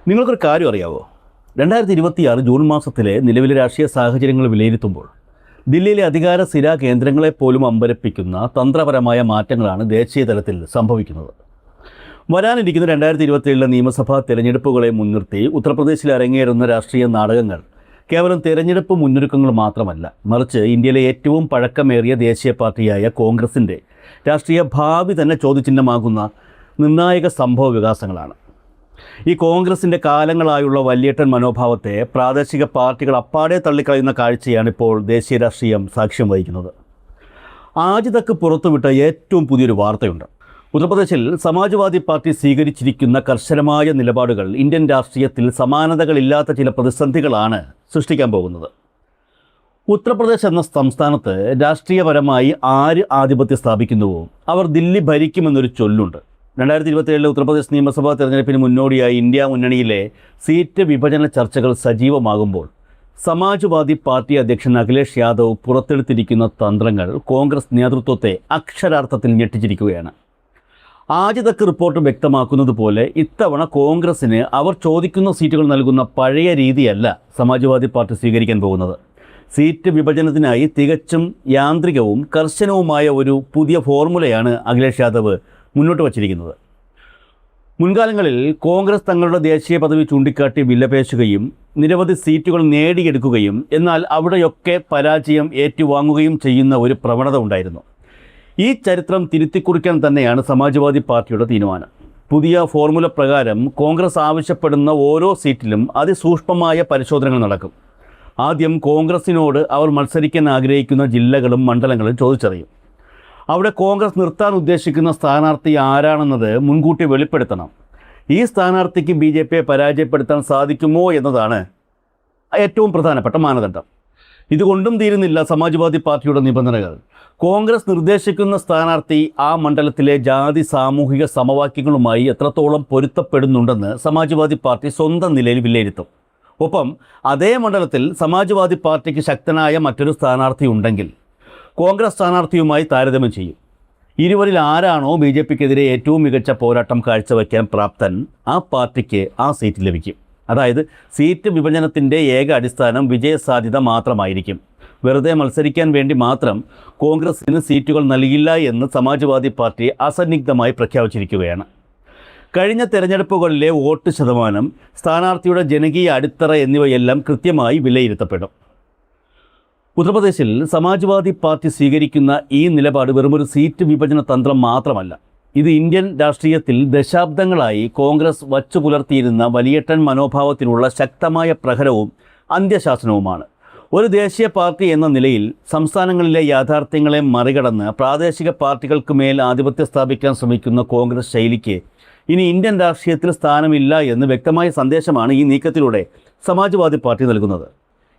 നിങ്ങൾക്കൊരു കാര്യം അറിയാവോ? 2026 ജൂൺ മാസത്തിലെ നിലവിലെ രാഷ്ട്രീയ സാഹചര്യങ്ങൾ വിലയിരുത്തുമ്പോൾ ദില്ലിയിലെ അധികാര സ്ഥിര കേന്ദ്രങ്ങളെപ്പോലും അമ്പരപ്പിക്കുന്ന തന്ത്രപരമായ മാറ്റങ്ങളാണ് ദേശീയ തലത്തിൽ സംഭവിക്കുന്നത്. വരാനിരിക്കുന്ന 2027 നിയമസഭാ തെരഞ്ഞെടുപ്പുകളെ മുൻനിർത്തി ഉത്തർപ്രദേശിൽ അരങ്ങേറുന്ന രാഷ്ട്രീയ നാടകങ്ങൾ കേവലം തെരഞ്ഞെടുപ്പ് മുന്നൊരുക്കങ്ങൾ മാത്രമല്ല, മറിച്ച് ഇന്ത്യയിലെ ഏറ്റവും പഴക്കമേറിയ ദേശീയ പാർട്ടിയായ കോൺഗ്രസിൻ്റെ രാഷ്ട്രീയ ഭാവി തന്നെ ചോദ്യചിഹ്നമാകുന്ന നിർണായക സംഭവ വികാസങ്ങളാണ്. ഈ കോൺഗ്രസിൻ്റെ കാലങ്ങളായുള്ള വല്യേട്ടൻ മനോഭാവത്തെ പ്രാദേശിക പാർട്ടികൾ അപ്പാടെ തള്ളിക്കളയുന്ന കാഴ്ചയാണ് ഇപ്പോൾ ദേശീയ രാഷ്ട്രീയം സാക്ഷ്യം വഹിക്കുന്നത്. ആജിതക്ക് പുറത്തുവിട്ട ഏറ്റവും പുതിയൊരു വാർത്തയുണ്ട്. ഉത്തർപ്രദേശിൽ സമാജ്വാദി പാർട്ടി സ്വീകരിച്ചിരിക്കുന്ന കർശനമായ നിലപാടുകൾ ഇന്ത്യൻ രാഷ്ട്രീയത്തിൽ സമാനതകളില്ലാത്ത ചില പ്രതിസന്ധികളാണ് സൃഷ്ടിക്കാൻ പോകുന്നത്. ഉത്തർപ്രദേശ് എന്ന സംസ്ഥാനത്ത് രാഷ്ട്രീയപരമായി ആര് ആധിപത്യം സ്ഥാപിക്കുന്നുവോ അവർ ദില്ലി ഭരിക്കുമെന്നൊരു ചൊല്ലുണ്ട്. 2027 ഉത്തർപ്രദേശ് നിയമസഭാ തെരഞ്ഞെടുപ്പിന് മുന്നോടിയായി ഇന്ത്യ മുന്നണിയിലെ സീറ്റ് വിഭജന ചർച്ചകൾ സജീവമാകുമ്പോൾ സമാജ്വാദി പാർട്ടി അധ്യക്ഷൻ അഖിലേഷ് യാദവ് പുറത്തെടുത്തിരിക്കുന്ന തന്ത്രങ്ങൾ കോൺഗ്രസ് നേതൃത്വത്തെ അക്ഷരാർത്ഥത്തിൽ ഞെട്ടിച്ചിരിക്കുകയാണ്. ആജിതക്ക് റിപ്പോർട്ട് വ്യക്തമാക്കുന്നത് പോലെ ഇത്തവണ കോൺഗ്രസിന് അവർ ചോദിക്കുന്ന സീറ്റുകൾ നൽകുന്ന പഴയ രീതിയല്ല സമാജ്വാദി പാർട്ടി സ്വീകരിക്കാൻ പോകുന്നത്. സീറ്റ് വിഭജനത്തിനായി തികച്ചും യാന്ത്രികവും കർശനവുമായ ഒരു പുതിയ ഫോർമുലയാണ് അഖിലേഷ് യാദവ് മുന്നോട്ട് വച്ചിരിക്കുന്നത്. മുൻകാലങ്ങളിൽ കോൺഗ്രസ് തങ്ങളുടെ ദേശീയ പദവി ചൂണ്ടിക്കാട്ടി വിലപേശുകയും നിരവധി സീറ്റുകൾ നേടിയെടുക്കുകയും എന്നാൽ അവിടെയൊക്കെ പരാജയം ഏറ്റുവാങ്ങുകയും ചെയ്യുന്ന ഒരു പ്രവണത ഉണ്ടായിരുന്നു. ഈ ചരിത്രം തിരുത്തിക്കുറിക്കാൻ തന്നെയാണ് സമാജ്വാദി പാർട്ടിയുടെ തീരുമാനം. പുതിയ ഫോർമുല പ്രകാരം കോൺഗ്രസ് ആവശ്യപ്പെടുന്ന ഓരോ സീറ്റിലും അതിസൂക്ഷ്മമായ പരിശോധനകൾ നടക്കും. ആദ്യം കോൺഗ്രസിനോട് അവർ മത്സരിക്കാൻ ആഗ്രഹിക്കുന്ന ജില്ലകളും മണ്ഡലങ്ങളും ചോദിച്ചറിയും. അവിടെ കോൺഗ്രസ് നിർത്താൻ ഉദ്ദേശിക്കുന്ന സ്ഥാനാർത്ഥി ആരാണെന്നത് മുൻകൂട്ടി വെളിപ്പെടുത്തണം. ഈ സ്ഥാനാർത്ഥിക്ക് BJPയെ പരാജയപ്പെടുത്താൻ സാധിക്കുമോ എന്നതാണ് ഏറ്റവും പ്രധാനപ്പെട്ട മാനദണ്ഡം. ഇതുകൊണ്ടും തീരുന്നില്ല സമാജ്വാദി പാർട്ടിയുടെ നിബന്ധനകൾ. കോൺഗ്രസ് നിർദ്ദേശിക്കുന്ന സ്ഥാനാർത്ഥി ആ മണ്ഡലത്തിലെ ജാതി സാമൂഹിക സമവാക്യങ്ങളുമായി എത്രത്തോളം പൊരുത്തപ്പെടുന്നുണ്ടെന്ന് സമാജ്വാദി പാർട്ടി സ്വന്തം നിലയിൽ വിലയിരുത്തും. ഒപ്പം അതേ മണ്ഡലത്തിൽ സമാജ്വാദി പാർട്ടിക്ക് ശക്തനായ മറ്റൊരു സ്ഥാനാർത്ഥി ഉണ്ടെങ്കിൽ കോൺഗ്രസ് സ്ഥാനാർത്ഥിയുമായി താരതമ്യം ചെയ്യും. ഇരുവരിൽ ആരാണോ BJPക്കെതിരെ ഏറ്റവും മികച്ച പോരാട്ടം കാഴ്ചവെക്കാൻ പ്രാപ്തൻ ആ പാർട്ടിക്ക് ആ സീറ്റ് ലഭിക്കും. അതായത് സീറ്റ് വിഭജനത്തിൻ്റെ ഏക അടിസ്ഥാനം വിജയസാധ്യത മാത്രമായിരിക്കും. വെറുതെ മത്സരിക്കാൻ വേണ്ടി മാത്രം കോൺഗ്രസിന് സീറ്റുകൾ നൽകില്ല എന്ന് സമാജ്വാദി പാർട്ടി അസന്നിഗ്ധമായി പ്രഖ്യാപിച്ചിരിക്കുകയാണ്. കഴിഞ്ഞ തെരഞ്ഞെടുപ്പുകളിലെ വോട്ട് ശതമാനം, സ്ഥാനാർത്ഥിയുടെ ജനകീയ അടിത്തറ എന്നിവയെല്ലാം കൃത്യമായി വിലയിരുത്തപ്പെടും. ഉത്തർപ്രദേശിൽ സമാജ്വാദി പാർട്ടി സ്വീകരിക്കുന്ന ഈ നിലപാട് വെറുമൊരു സീറ്റ് വിഭജന തന്ത്രം മാത്രമല്ല. ഇത് ഇന്ത്യൻ രാഷ്ട്രീയത്തിൽ ദശാബ്ദങ്ങളായി കോൺഗ്രസ് വച്ചു പുലർത്തിയിരുന്ന വലിയേട്ടൻ മനോഭാവത്തിനുള്ള ശക്തമായ പ്രഹരവും അന്ത്യശാസനവുമാണ്. ഒരു ദേശീയ പാർട്ടി എന്ന നിലയിൽ സംസ്ഥാനങ്ങളിലെ യാഥാർത്ഥ്യങ്ങളെ മറികടന്ന് പ്രാദേശിക പാർട്ടികൾക്ക് മേൽ ആധിപത്യം സ്ഥാപിക്കാൻ ശ്രമിക്കുന്ന കോൺഗ്രസ് ശൈലിക്ക് ഇനി ഇന്ത്യൻ രാഷ്ട്രീയത്തിൽ സ്ഥാനമില്ല എന്ന് വ്യക്തമായ സന്ദേശമാണ് ഈ നീക്കത്തിലൂടെ സമാജ്വാദി പാർട്ടി നൽകുന്നത്.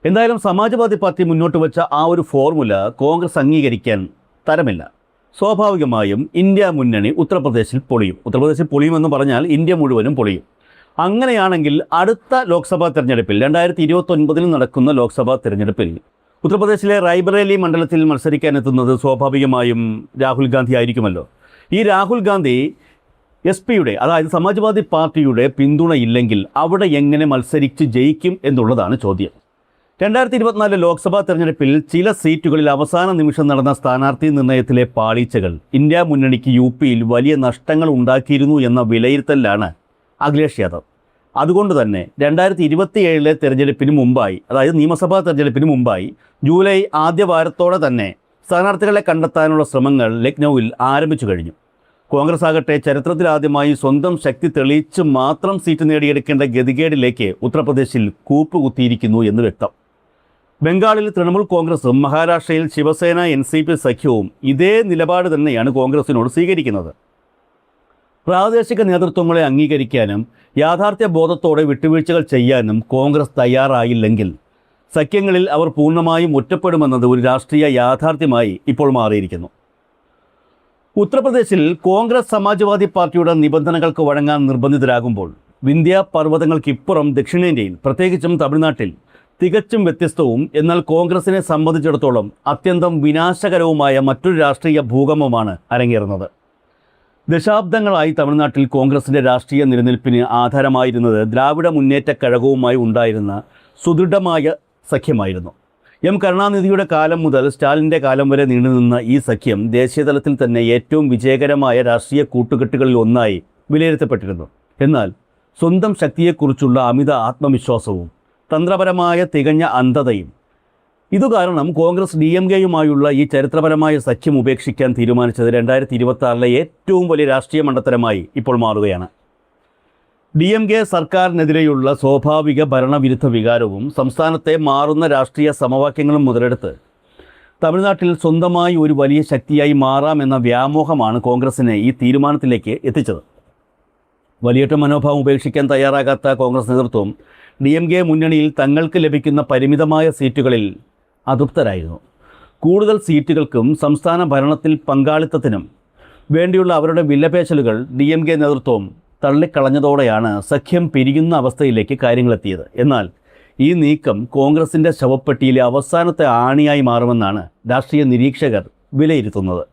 എന്തായാലും സമാജ്വാദി പാർട്ടി മുന്നോട്ട് വെച്ച ആ ഒരു ഫോർമുല കോൺഗ്രസ് അംഗീകരിക്കാൻ തരമില്ല. സ്വാഭാവികമായും ഇന്ത്യ മുന്നണി ഉത്തർപ്രദേശിൽ പൊളിയും. ഉത്തർപ്രദേശിൽ പൊളിയുമെന്ന് പറഞ്ഞാൽ ഇന്ത്യ മുഴുവനും പൊളിയും. അങ്ങനെയാണെങ്കിൽ അടുത്ത ലോക്സഭാ തെരഞ്ഞെടുപ്പിൽ 2029 നടക്കുന്ന ലോക്സഭാ തെരഞ്ഞെടുപ്പിൽ ഉത്തർപ്രദേശിലെ റായ്ബറേലി മണ്ഡലത്തിൽ മത്സരിക്കാനെത്തുന്നത് സ്വാഭാവികമായും രാഹുൽ ഗാന്ധി ആയിരിക്കുമല്ലോ. ഈ രാഹുൽ ഗാന്ധി SP-യുടെ അതായത് സമാജ്വാദി പാർട്ടിയുടെ പിന്തുണയില്ലെങ്കിൽ അവിടെ എങ്ങനെ മത്സരിച്ച് ജയിക്കും എന്നുള്ളതാണ് ചോദ്യം. 2024 ലോക്സഭാ തെരഞ്ഞെടുപ്പിൽ ചില സീറ്റുകളിൽ അവസാന നിമിഷം നടന്ന സ്ഥാനാർത്ഥി നിർണയത്തിലെ പാളിച്ചകൾ ഇന്ത്യ മുന്നണിക്ക് UP-യിൽ വലിയ നഷ്ടങ്ങൾ ഉണ്ടാക്കിയിരുന്നു എന്ന വിലയിരുത്തലിലാണ് അഖിലേഷ് യാദവ്. അതുകൊണ്ട് തന്നെ 2027 തെരഞ്ഞെടുപ്പിന് മുമ്പായി, അതായത് നിയമസഭാ തെരഞ്ഞെടുപ്പിന് മുമ്പായി ജൂലൈ ആദ്യ വാരത്തോടെ തന്നെ സ്ഥാനാർത്ഥികളെ കണ്ടെത്താനുള്ള ശ്രമങ്ങൾ ലക്നൌവിൽ ആരംഭിച്ചു കഴിഞ്ഞു. കോൺഗ്രസ് ആകട്ടെ ചരിത്രത്തിലാദ്യമായി സ്വന്തം ശക്തി തെളിയിച്ച് മാത്രം സീറ്റ് നേടിയെടുക്കേണ്ട ഗതികേടിലേക്ക് ഉത്തർപ്രദേശിൽ കൂപ്പുകുത്തിയിരിക്കുന്നു എന്ന് വ്യക്തം. ബംഗാളിൽ തൃണമൂൽ കോൺഗ്രസും മഹാരാഷ്ട്രയിൽ ശിവസേന NCP സഖ്യവും ഇതേ നിലപാട് തന്നെയാണ് കോൺഗ്രസിനോട് സ്വീകരിക്കുന്നത്. പ്രാദേശിക നേതൃത്വങ്ങളെ അംഗീകരിക്കാനും യാഥാർത്ഥ്യ ബോധത്തോടെ വിട്ടുവീഴ്ചകൾ ചെയ്യാനും കോൺഗ്രസ് തയ്യാറായില്ലെങ്കിൽ സഖ്യങ്ങളിൽ അവർ പൂർണ്ണമായും ഒറ്റപ്പെടുമെന്നത് ഒരു രാഷ്ട്രീയ യാഥാർത്ഥ്യമായി ഇപ്പോൾ മാറിയിരിക്കുന്നു. ഉത്തർപ്രദേശിൽ കോൺഗ്രസ് സമാജ്വാദി പാർട്ടിയുടെ നിബന്ധനകൾക്ക് വഴങ്ങാൻ നിർബന്ധിതരാകുമ്പോൾ വിന്ധ്യ പർവ്വതങ്ങൾക്കിപ്പുറം ദക്ഷിണേന്ത്യയിൽ, പ്രത്യേകിച്ചും തമിഴ്നാട്ടിൽ തികച്ചും വ്യത്യസ്തവും എന്നാൽ കോൺഗ്രസിനെ സംബന്ധിച്ചിടത്തോളം അത്യന്തം വിനാശകരവുമായ മറ്റൊരു രാഷ്ട്രീയ ഭൂകമ്പമാണ് അരങ്ങേറുന്നത്. ദശാബ്ദങ്ങളായി തമിഴ്നാട്ടിൽ കോൺഗ്രസിൻ്റെ രാഷ്ട്രീയ നിലനിൽപ്പിന് ആധാരമായിരുന്നത് ദ്രാവിഡ മുന്നേറ്റ കഴകവുമായി ഉണ്ടായിരുന്ന സുദൃഢമായ സഖ്യമായിരുന്നു. എം കരുണാനിധിയുടെ കാലം മുതൽ സ്റ്റാലിൻ്റെ കാലം വരെ നീണ്ടുനിന്ന ഈ സഖ്യം ദേശീയതലത്തിൽ തന്നെ ഏറ്റവും വിജയകരമായ രാഷ്ട്രീയ കൂട്ടുകെട്ടുകളിൽ ഒന്നായി വിലയിരുത്തപ്പെട്ടിരുന്നു. എന്നാൽ സ്വന്തം ശക്തിയെക്കുറിച്ചുള്ള അമിത ആത്മവിശ്വാസവും തന്ത്രപരമായ തികഞ്ഞ അന്ധതയും ഇതുകാരണം കോൺഗ്രസ് DMK-യുമായുള്ള ഈ ചരിത്രപരമായ സഖ്യം ഉപേക്ഷിക്കാൻ തീരുമാനിച്ചത് 2026 ഏറ്റവും വലിയ രാഷ്ട്രീയ മണ്ടത്തരമായി ഇപ്പോൾ മാറുകയാണ്. DMK സർക്കാരിനെതിരെയുള്ള സ്വാഭാവിക ഭരണവിരുദ്ധ വികാരവും സംസ്ഥാനത്തെ മാറുന്ന രാഷ്ട്രീയ സമവാക്യങ്ങളും മുതലെടുത്ത് തമിഴ്നാട്ടിൽ സ്വന്തമായി ഒരു വലിയ ശക്തിയായി മാറാമെന്ന വ്യാമോഹമാണ് കോൺഗ്രസിനെ ഈ തീരുമാനത്തിലേക്ക് എത്തിച്ചത്. വലിയേറ്റ മനോഭാവം ഉപേക്ഷിക്കാൻ തയ്യാറാകാത്ത കോൺഗ്രസ് നേതൃത്വം DMK മുന്നണിയിൽ തങ്ങൾക്ക് ലഭിക്കുന്ന പരിമിതമായ സീറ്റുകളിൽ അതൃപ്തരായിരുന്നു. കൂടുതൽ സീറ്റുകൾക്കും സംസ്ഥാന ഭരണത്തിൽ പങ്കാളിത്തത്തിനും വേണ്ടിയുള്ള അവരുടെ വിലപേശലുകൾ DMK നേതൃത്വം തള്ളിക്കളഞ്ഞതോടെയാണ് സഖ്യം പിരിയുന്ന അവസ്ഥയിലേക്ക് കാര്യങ്ങളെത്തിയത്. എന്നാൽ ഈ നീക്കം കോൺഗ്രസിൻ്റെ ശവപ്പെട്ടിയിലെ അവസാനത്തെ ആണിയായി മാറുമെന്നാണ് രാഷ്ട്രീയ നിരീക്ഷകർ വിലയിരുത്തുന്നത്.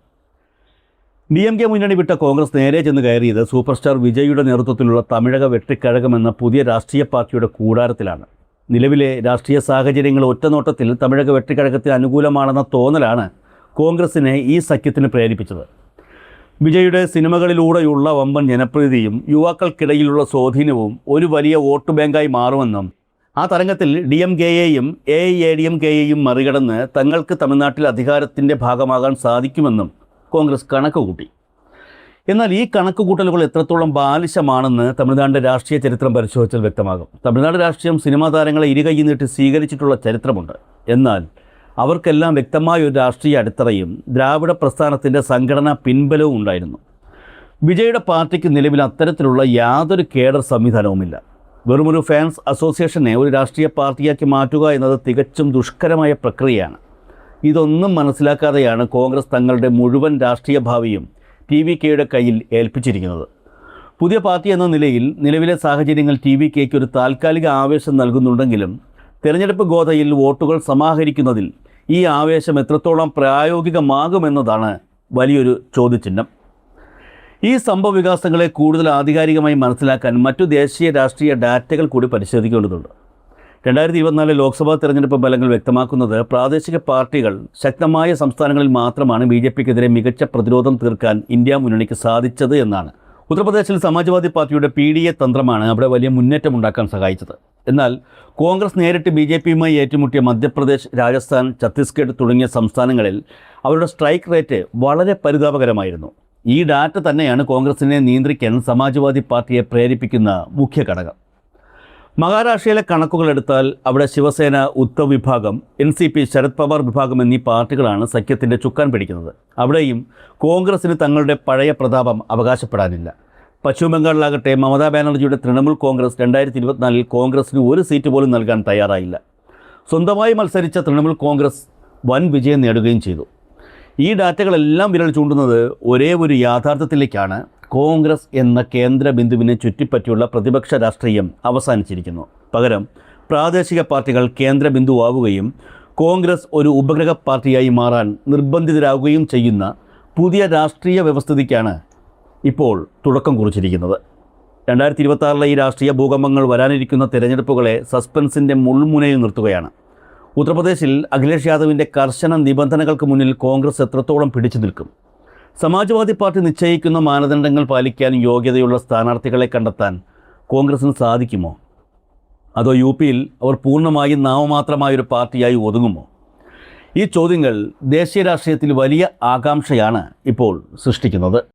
DMK മുന്നണി വിട്ട കോൺഗ്രസ് നേരെ ചെന്ന് കയറിയത് സൂപ്പർ സ്റ്റാർ വിജയുടെ നേതൃത്വത്തിലുള്ള തമിഴക വെട്ടിക്കഴകം എന്ന പുതിയ രാഷ്ട്രീയ പാർട്ടിയുടെ കൂടാരത്തിലാണ്. നിലവിലെ രാഷ്ട്രീയ സാഹചര്യങ്ങൾ ഒറ്റനോട്ടത്തിൽ തമിഴക വെട്ടിക്കഴകത്തിന് അനുകൂലമാണെന്ന തോന്നലാണ് കോൺഗ്രസിനെ ഈ സഖ്യത്തിന് പ്രേരിപ്പിച്ചത്. വിജയുടെ സിനിമകളിലൂടെയുള്ള വമ്പൻ ജനപ്രീതിയും യുവാക്കൾക്കിടയിലുള്ള സ്വാധീനവും ഒരു വലിയ വോട്ട് ബാങ്കായി മാറുമെന്നും ആ തരംഗത്തിൽ DMK-യെയും AIADMK-യെയും മറികടന്ന് തങ്ങൾക്ക് തമിഴ്നാട്ടിൽ അധികാരത്തിൻ്റെ ഭാഗമാകാൻ സാധിക്കുമെന്നും കോൺഗ്രസ് കണക്ക് കൂട്ടി. എന്നാൽ ഈ കണക്കുകൂട്ടലുകൾ എത്രത്തോളം ബാലിശമാണെന്ന് തമിഴ്നാടിൻ്റെ രാഷ്ട്രീയ ചരിത്രം പരിശോധിച്ചാൽ വ്യക്തമാകും. തമിഴ്നാട് രാഷ്ട്രീയം സിനിമാ താരങ്ങളെ ഇരുകൈ നീട്ടി സ്വീകരിച്ചിട്ടുള്ള ചരിത്രമുണ്ട്. എന്നാൽ അവർക്കെല്ലാം വ്യക്തമായ ഒരു രാഷ്ട്രീയ അടിത്തറയും ദ്രാവിഡ പ്രസ്ഥാനത്തിൻ്റെ സംഘടനാ പിൻബലവും ഉണ്ടായിരുന്നു. വിജയുടെ പാർട്ടിക്ക് നിലവിൽ അത്തരത്തിലുള്ള യാതൊരു കേഡർ സംവിധാനവുമില്ല. വെറുമൊരു ഫാൻസ് അസോസിയേഷനെ ഒരു രാഷ്ട്രീയ പാർട്ടിയാക്കി മാറ്റുക എന്നത് തികച്ചും ദുഷ്കരമായ പ്രക്രിയയാണ്. ഇതൊന്നും മനസ്സിലാക്കാതെയാണ് കോൺഗ്രസ് തങ്ങളുടെ മുഴുവൻ രാഷ്ട്രീയ ഭാവിയും TVK-യുടെ കയ്യിൽ ഏൽപ്പിച്ചിരിക്കുന്നത്. പുതിയ പാർട്ടി എന്ന നിലയിൽ നിലവിലെ സാഹചര്യങ്ങൾ TVK-ക്ക് ഒരു താൽക്കാലിക ആവേശം നൽകുന്നുണ്ടെങ്കിലും തെരഞ്ഞെടുപ്പ് ഗോതയിൽ വോട്ടുകൾ സമാഹരിക്കുന്നതിൽ ഈ ആവേശം എത്രത്തോളം പ്രായോഗികമാകുമെന്നതാണ് വലിയൊരു ചോദ്യചിഹ്നം. ഈ സംഭവവികാസങ്ങളെ കൂടുതൽ ആധികാരികമായി മനസ്സിലാക്കാൻ മറ്റു ദേശീയ രാഷ്ട്രീയ ഡാറ്റകൾ കൂടി പരിശോധിക്കേണ്ടതുണ്ട്. 2024 ലോക്സഭാ തെരഞ്ഞെടുപ്പ് ഫലങ്ങൾ വ്യക്തമാക്കുന്നത് പ്രാദേശിക പാർട്ടികൾ ശക്തമായ സംസ്ഥാനങ്ങളിൽ മാത്രമാണ് BJP-ക്കെതിരെ മികച്ച പ്രതിരോധം തീർക്കാൻ ഇന്ത്യ മുന്നണിക്ക് സാധിച്ചത് എന്നാണ്. ഉത്തർപ്രദേശിൽ സമാജ്വാദി പാർട്ടിയുടെ PDA തന്ത്രമാണ് അവിടെ വലിയ മുന്നേറ്റമുണ്ടാക്കാൻ സഹായിച്ചത്. എന്നാൽ കോൺഗ്രസ് നേരിട്ട് BJP-യുമായി ഏറ്റുമുട്ടിയ മധ്യപ്രദേശ്, രാജസ്ഥാൻ, ഛത്തീസ്ഗഡ് തുടങ്ങിയ സംസ്ഥാനങ്ങളിൽ അവരുടെ സ്ട്രൈക്ക് റേറ്റ് വളരെ പരിതാപകരമായിരുന്നു. ഈ ഡാറ്റ തന്നെയാണ് കോൺഗ്രസിനെ നിയന്ത്രിക്കാൻ സമാജ്വാദി പാർട്ടിയെ പ്രേരിപ്പിക്കുന്ന മുഖ്യ ഘടകം. മഹാരാഷ്ട്രയിലെ കണക്കുകൾ എടുത്താൽ അവിടെ ശിവസേന, ഉദ്ധവ് വിഭാഗം, NCP, ശരത് പവാർ വിഭാഗം എന്നീ പാർട്ടികളാണ് സഖ്യത്തിൻ്റെ ചുക്കാൻ പിടിക്കുന്നത്. അവിടെയും കോൺഗ്രസിന് തങ്ങളുടെ പഴയ പ്രതാപം അവകാശപ്പെടാനില്ല. പശ്ചിമ ബംഗാളിലാകട്ടെ മമതാ ബാനർജിയുടെ തൃണമൂൽ കോൺഗ്രസ് 2024 കോൺഗ്രസിന് ഒരു സീറ്റ് പോലും നൽകാൻ തയ്യാറായില്ല. സ്വന്തമായി മത്സരിച്ച തൃണമൂൽ കോൺഗ്രസ് വൻ വിജയം നേടുകയും ചെയ്തു. ഈ ഡാറ്റകളെല്ലാം വിരൽ ചൂണ്ടുന്നത് ഒരേ ഒരു യാഥാർത്ഥ്യത്തിലേക്കാണ്. കോൺഗ്രസ് എന്ന കേന്ദ്ര ബിന്ദുവിനെ ചുറ്റിപ്പറ്റിയുള്ള പ്രതിപക്ഷ രാഷ്ട്രീയം അവസാനിച്ചിരിക്കുന്നു. പകരം പ്രാദേശിക പാർട്ടികൾ കേന്ദ്ര ബിന്ദുവാവുകയും കോൺഗ്രസ് ഒരു ഉപഗ്രഹ പാർട്ടിയായി മാറാൻ നിർബന്ധിതരാകുകയും ചെയ്യുന്ന പുതിയ രാഷ്ട്രീയ വ്യവസ്ഥിതിക്കാണ് ഇപ്പോൾ തുടക്കം കുറിച്ചിരിക്കുന്നത്. 2026 ഈ രാഷ്ട്രീയ ഭൂകമ്പങ്ങൾ വരാനിരിക്കുന്ന തിരഞ്ഞെടുപ്പുകളെ സസ്പെൻസിൻ്റെ മുൾമുനയിൽ നിർത്തുകയാണ്. ഉത്തർപ്രദേശിൽ അഖിലേഷ് യാദവിൻ്റെ കർശന നിബന്ധനകൾക്ക് മുന്നിൽ കോൺഗ്രസ് എത്രത്തോളം പിടിച്ചു നിൽക്കും? സമാജ്വാദി പാർട്ടി നിശ്ചയിക്കുന്ന മാനദണ്ഡങ്ങൾ പാലിക്കാൻ യോഗ്യതയുള്ള സ്ഥാനാർത്ഥികളെ കണ്ടെത്താൻ കോൺഗ്രസിന് സാധിക്കുമോ? അതോ UP-യിൽ അവർ പൂർണ്ണമായും നാമമാത്രമായൊരു പാർട്ടിയായി ഒതുങ്ങുമോ? ഈ ചോദ്യങ്ങൾ ദേശീയ രാഷ്ട്രീയത്തിൽ വലിയ ആകാംക്ഷയാണ് ഇപ്പോൾ സൃഷ്ടിക്കുന്നത്.